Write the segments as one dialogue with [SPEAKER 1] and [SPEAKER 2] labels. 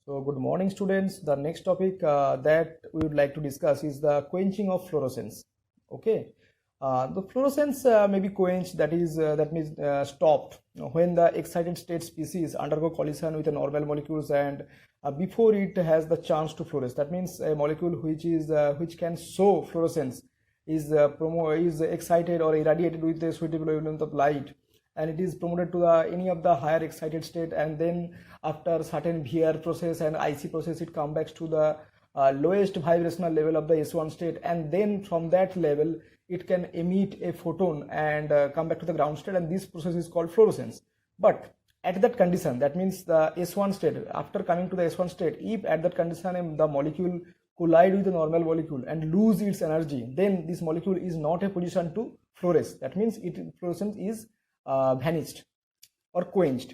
[SPEAKER 1] So, good morning, students. The next topic that we would like to discuss is the quenching of fluorescence. Okay, the fluorescence may be quenched, that means stopped when the excited state species undergo collision with the normal molecules and before it has the chance to fluoresce. That means a molecule which can show fluorescence is excited or irradiated with a suitable wavelength of light, and it is promoted to any of the higher excited state, and then after certain VR process and IC process it comes back to the lowest vibrational level of the S1 state, and then from that level it can emit a photon and come back to the ground state, and this process is called fluorescence. But at that condition, that means the S1 state, after coming to the S1 state, if at that condition the molecule collide with the normal molecule and lose its energy, then this molecule is not a position to fluoresce. That means fluorescence is vanished or quenched.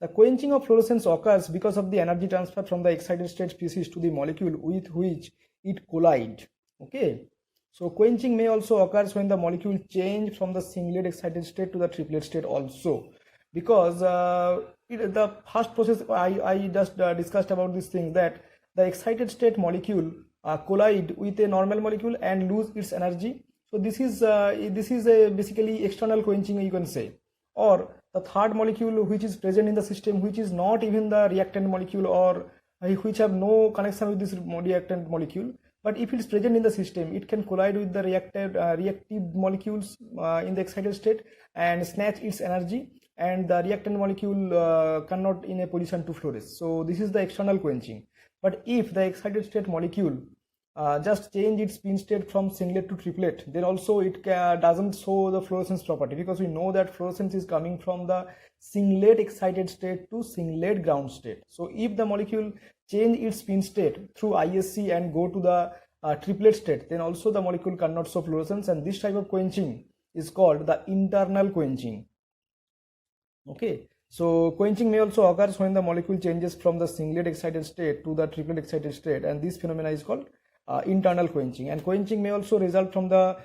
[SPEAKER 1] The quenching of fluorescence occurs because of the energy transfer from the excited state species to the molecule with which it collide. Okay, so quenching may also occurs when the molecule change from the singlet excited state to the triplet state also, because the first process I just discussed about this thing, that the excited state molecule collide with a normal molecule and lose its energy. So this is a basically external quenching, you can say. Or the third molecule which is present in the system, which is not even the reactant molecule, or which have no connection with this reactant molecule, but if it is present in the system, it can collide with the reactive molecules in the excited state and snatch its energy, and the reactant molecule cannot in a position to fluoresce. So this is the external quenching. But if the excited state molecule just change its spin state from singlet to triplet, then also it doesn't show the fluorescence property, because we know that fluorescence is coming from the singlet excited state to singlet ground state. So if the molecule change its spin state through ISC and go to the triplet state, then also the molecule cannot show fluorescence, and this type of quenching is called the internal quenching. Okay, so quenching may also occurs when the molecule changes from the singlet excited state to the triplet excited state, and this phenomena is called internal quenching. And quenching may also result from the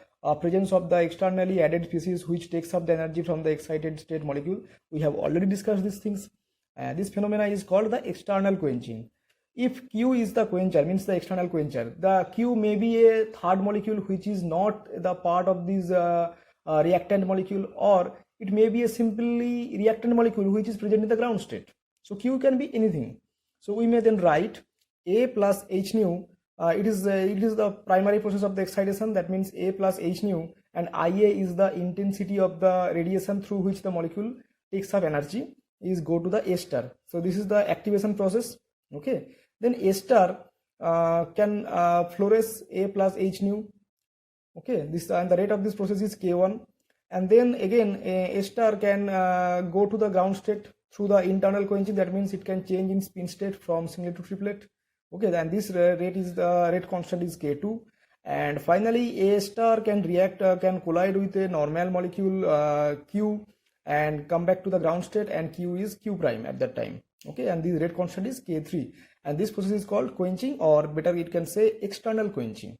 [SPEAKER 1] presence of the externally added species which takes up the energy from the excited state molecule. We have already discussed these things. This phenomena is called the external quenching. If Q is the quencher, means the external quencher, the Q may be a third molecule which is not the part of this reactant molecule, or it may be a simply reactant molecule which is present in the ground state. So Q can be anything. So we may then write A plus H nu. It is the primary process of the excitation, that means A plus H nu, and IA is the intensity of the radiation through which the molecule takes up energy, is go to the A star. So this is the activation process. Okay, then A star can fluoresce A plus H nu. Okay, this and the rate of this process is K1, and then again A star can go to the ground state through the internal quenching. That means it can change in spin state from singlet to triplet. Okay, then this rate constant is K2, and finally A star can can collide with a normal molecule Q and come back to the ground state, and Q is Q prime at that time. Okay, and this rate constant is K3, and this process is called quenching, or better it can say external quenching.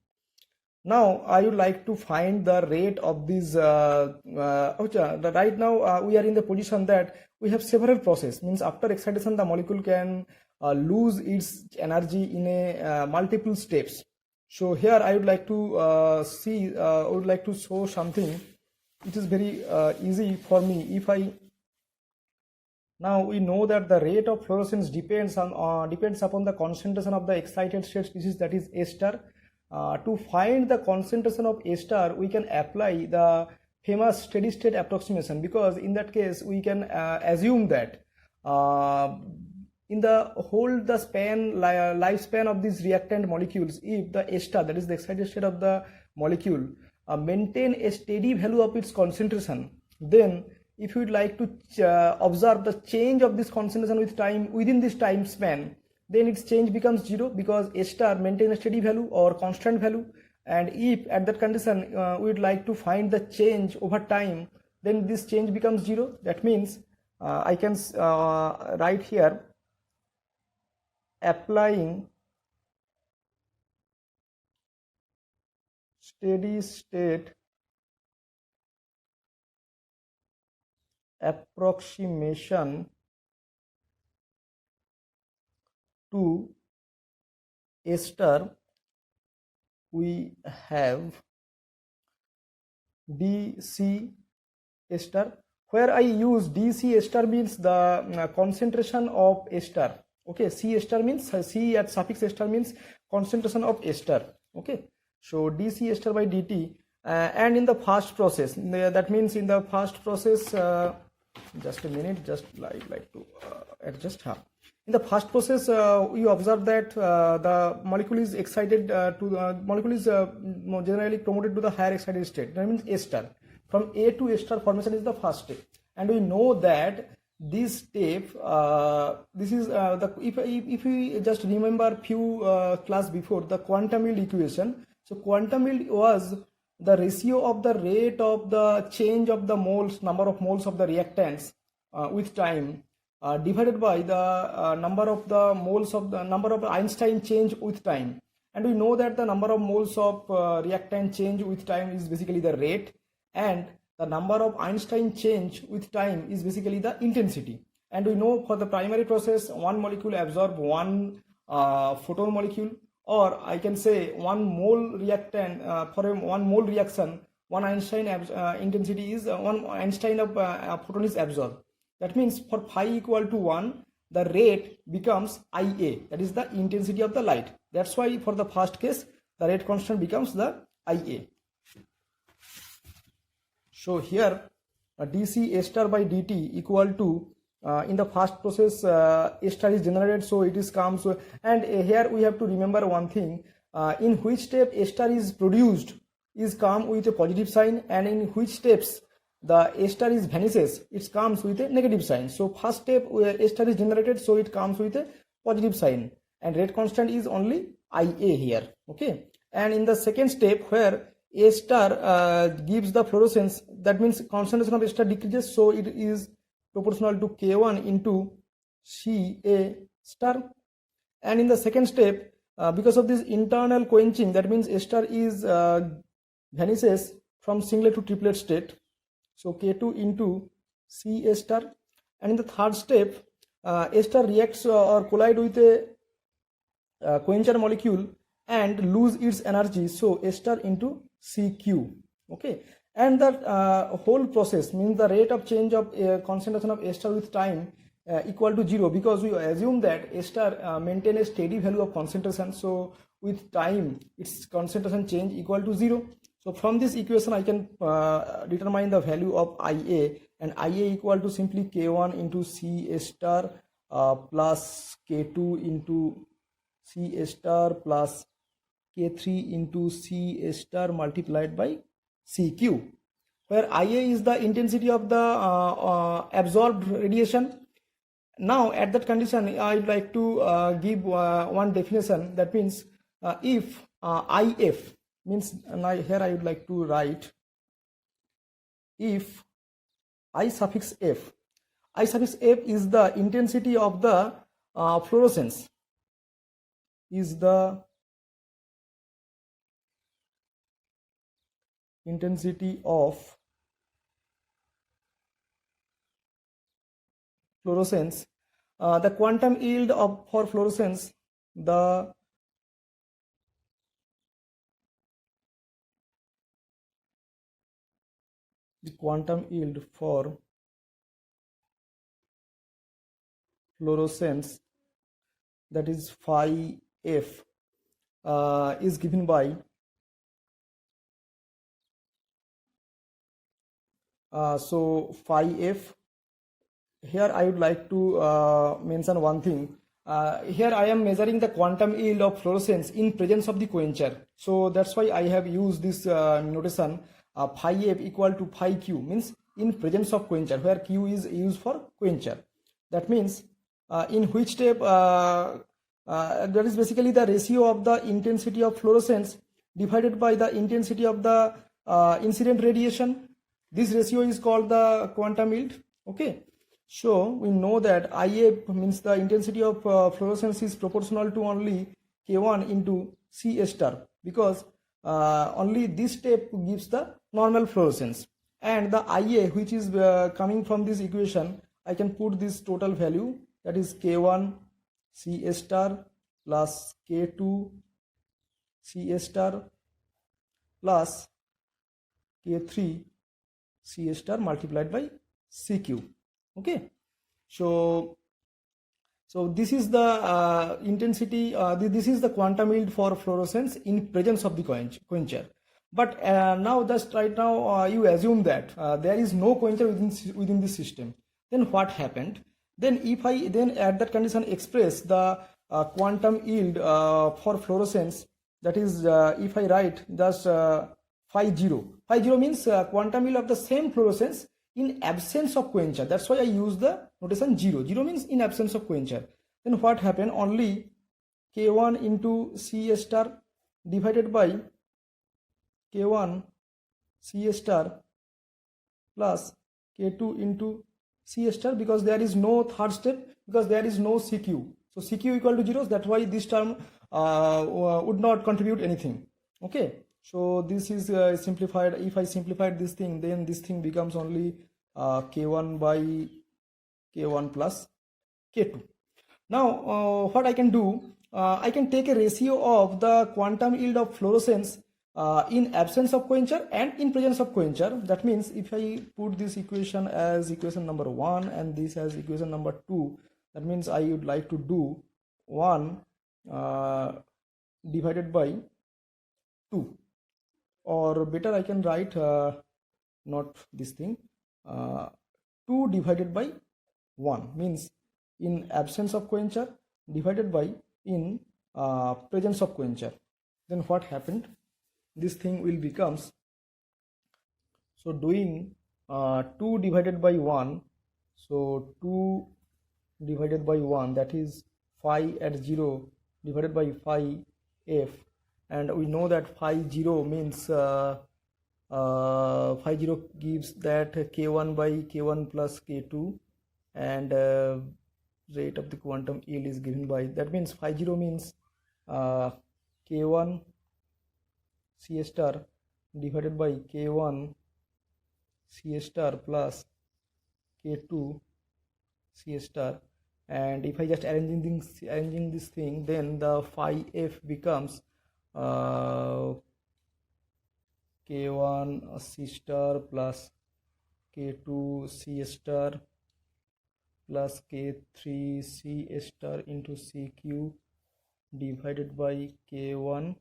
[SPEAKER 1] Now I would like to find the rate of this. Right now we are in the position that we have several processes. Means after excitation, the molecule can lose its energy in a multiple steps. So here I would like to I would like to show something. It is very easy for me. If I now we know that the rate of fluorescence depends upon the concentration of the excited state species, that is A star. To find the concentration of A star, we can apply the famous steady state approximation, because in that case we can assume that in the whole the lifespan of these reactant molecules, if the A star, that is the excited state of the molecule, maintain a steady value of its concentration, then if you would like to observe the change of this concentration with time within this time span, then its change becomes zero, because A star maintain a steady value or constant value. And if at that condition we would like to find the change over time, then this change becomes zero. That means I can write here, applying steady state approximation to A star, we have DC A star. Where I use DC A star means the concentration of A star. Okay, C A star means C at suffix A star means concentration of A star. Okay, so DC A star by DT, and in the first process, that means in the first process, just a minute, just like to adjust. In the first process, you observe that the molecule is excited molecule is generally promoted to the higher excited state. That means A star. From A to A star formation is the first step, and we know that this step, this is if we just remember few class before, the quantum yield equation. So quantum yield was the ratio of the rate of the change of the moles, number of moles of the reactants with time, divided by the number of the moles of the number of Einstein change with time. And we know that the number of moles of reactant change with time is basically the rate, and the number of Einstein change with time is basically the intensity. And we know for the primary process, one molecule absorb one photon molecule, or I can say one mole reactant for a one mole reaction, one Einstein intensity is one Einstein of photon is absorbed. That means for phi equal to 1, the rate becomes IA, that is the intensity of the light. That's why for the first case, the rate constant becomes the IA. So here DC A star by DT equal to, in the first process, A star is generated, so it is comes, and here we have to remember one thing, in which step A star is produced is come with a positive sign, and in which steps the A star is vanishes, it comes with a negative sign. So first step A star is generated, so it comes with a positive sign, and rate constant is only IA here. Okay, and in the second step where A star gives the fluorescence, that means concentration of A star decreases, so it is proportional to K1 into Ca star. And in the second step, because of this internal quenching, that means A star is vanishes from singlet to triplet state, so K2 into Ca star. And in the third step, A star reacts or collide with a quencher molecule and lose its energy, so A star into CQ. Okay, and that whole process means the rate of change of concentration of A star with time equal to 0, because we assume that A star maintain a steady value of concentration, so with time its concentration change equal to 0. So from this equation I can determine the value of IA, and IA equal to simply K1 into Ca star plus K2 into Ca star plus K3 into Ca star multiplied by CQ, where IA is the intensity of the absorbed radiation. Now at that condition, I would like to give one definition, that means if IF means, here I would like to write, if I suffix F is the intensity of the fluorescence, is the intensity of fluorescence, the quantum yield for fluorescence, the quantum yield for fluorescence, that is phi f, is given by so phi f. Here I would like to mention one thing. Here I am measuring the quantum yield of fluorescence in presence of the quencher, so that's why I have used this notation, phi f equal to phi q, means in presence of quencher, where q is used for quencher. That means in which step, that is basically the ratio of the intensity of fluorescence divided by the intensity of the incident radiation. This ratio is called the quantum yield. Okay, so we know that IA means the intensity of fluorescence is proportional to only K1 into Ca star, because only this step gives the normal fluorescence, and the IA which is coming from this equation, I can put this total value, that is K1 Ca star plus K2 Ca star plus K3 Ca star multiplied by Cq. Okay, so this is the intensity, this is the quantum yield for fluorescence in presence of the quencher. But now just right now you assume that there is no quencher within this system. Then what happened? Then if I then at that condition express the quantum yield for fluorescence, that is if I write just phi 0. Phi 0 means quantum yield of the same fluorescence in absence of quencher. That's why I use the notation 0. 0 means in absence of quencher. Then what happened? Only K1 into Ca star divided by K1 Ca star plus K2 into Ca star, because there is no third step, because there is no Cq. So Cq equal to 0. That's why this term would not contribute anything. Okay. So this is simplified. If I simplified this thing, then this thing becomes only K1 by K1 plus K2. Now what I can do, I can take a ratio of the quantum yield of fluorescence in absence of quencher and in presence of quencher. That means if I put this equation as equation number 1 and this as equation number 2, that means I would like to do 1 divided by 2, or better I can write not this thing, 2 divided by 1 means in absence of quencher divided by in presence of quencher. Then what happened? This thing will becomes, so doing 2 divided by 1, so 2 divided by 1, that is phi at 0 divided by phi f, and we know that phi 0 means phi 0 gives that K1 by K1 plus K2, and rate of the quantum yield is given by, that means phi 0 means K1 Ca star divided by K1 Ca star plus K2 Ca star, and if I just arranging this thing, then the phi f becomes K1 C star plus K2 C star plus K3 C star into Cq divided by K1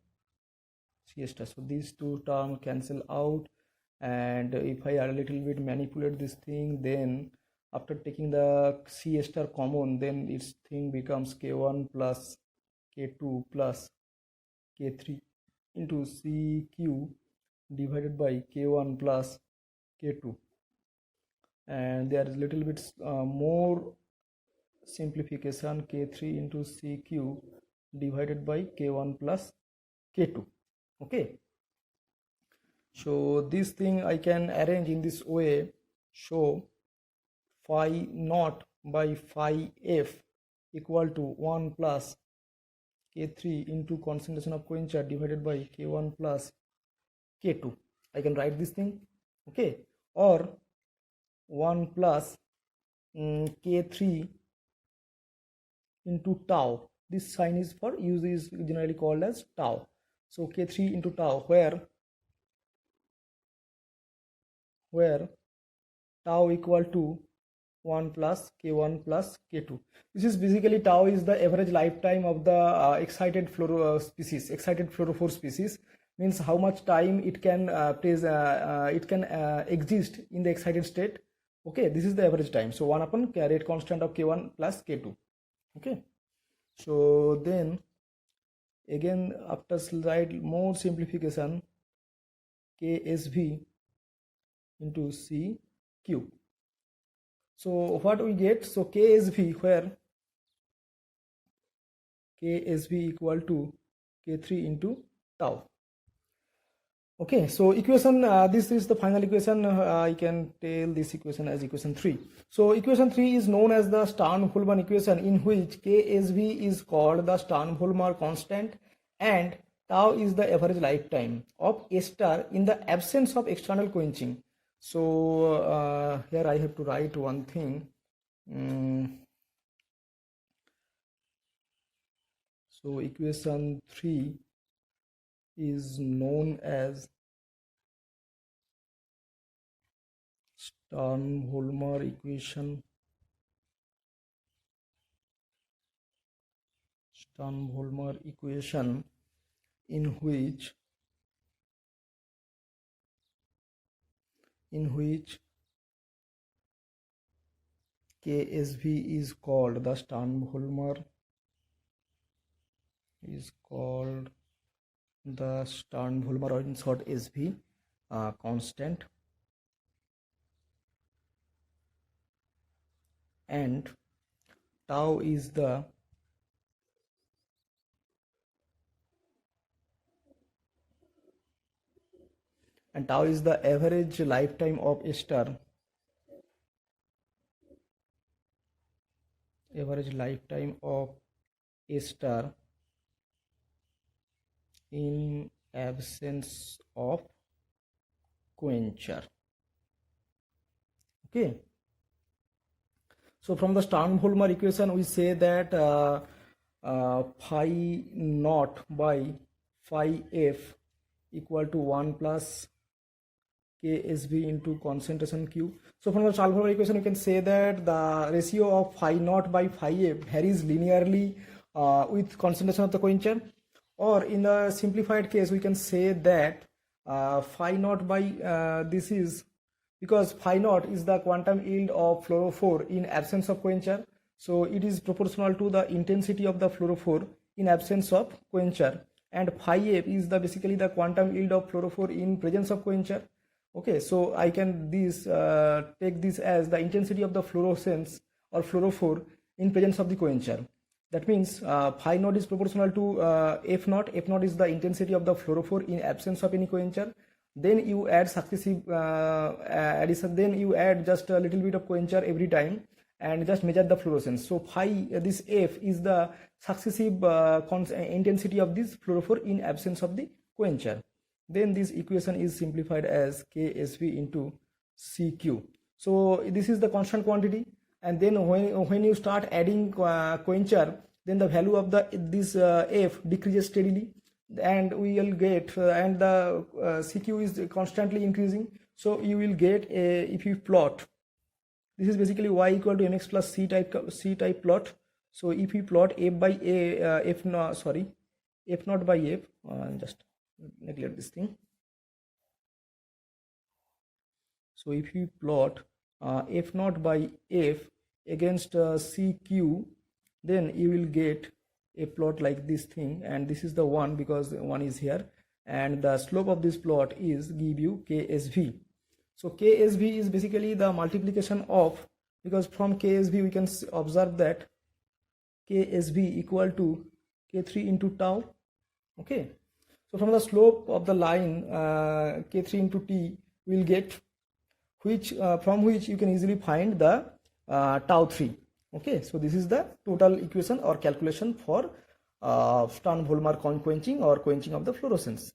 [SPEAKER 1] C star. So these two terms cancel out, and if I a little bit manipulate this thing, then after taking the C star common, then its thing becomes K1 plus K2 plus K3 into Cq divided by K1 plus K2, and there is little bit more simplification, K3 into Cq divided by K1 plus K2. Okay, so this thing I can arrange in this way. So phi naught by phi f equal to 1 plus K3 into concentration of quencher divided by K1 plus K2. I can write this thing. Okay, or 1 plus K3 into tau. This sign is for use is generally called as tau. So K3 into tau, where tau equal to 1 plus K1 plus K2. This is basically tau is the average lifetime of the excited fluorophore species, means how much time it can exist in the excited state. Okay, this is the average time. So 1 upon rate constant of K1 plus K2. Okay, so then again after slide more simplification, KSV into CQ. So what we get? So KSV, where KSV equal to K3 into tau. Okay, so equation, this is the final equation. I can tell this equation as equation 3. So equation 3 is known as the Stern-Volmer equation, in which KSV is called the Stern-Volmer constant and tau is the average lifetime of A star in the absence of external quenching. So here I have to write one thing. So equation 3 is known as Stern-Volmer equation. Stern-Volmer equation in which KSV is called the Stern-Volmer or in short SV constant, and tau is the average lifetime of a star. In absence of quencher. Okay. So from the Stern-Volmer equation, we say that phi naught by phi f equal to 1 plus KSV into concentration Q. So from the Stern-Volmer equation, you can say that the ratio of phi naught by phi f varies linearly with concentration of the quencher. Or in the simplified case, we can say that phi naught by this is because phi naught is the quantum yield of fluorophore in absence of quencher. So it is proportional to the intensity of the fluorophore in absence of quencher, and phi f is basically the quantum yield of fluorophore in presence of quencher. Okay, so I can take this as the intensity of the fluorescence or fluorophore in presence of the quencher. That means phi naught is proportional to f naught. F naught is the intensity of the fluorophore in absence of any quencher. Then you add successive addition. Then you add just a little bit of quencher every time and just measure the fluorescence. So phi, this f is the successive intensity of this fluorophore in absence of the quencher. Then this equation is simplified as KSV into CQ. So this is the constant quantity. And then when you start adding quencher, then the value of this f decreases steadily, and we will get and the CQ is constantly increasing. So you will get if you plot, this is basically y equal to mx plus c type plot. So if you plot f naught by f, just neglect this thing. So if you plot f naught by f against CQ, then you will get a plot like this thing, and this is the 1 because 1 is here, and the slope of this plot is give you KSV. So KSV is basically the multiplication of, because from KSV we can observe that KSV equal to K3 into tau. Okay, so from the slope of the line K3 into T we will get from which you can easily find the tau 3. Okay, so this is the total equation or calculation for Stern-Volmer quenching or quenching of the fluorescence.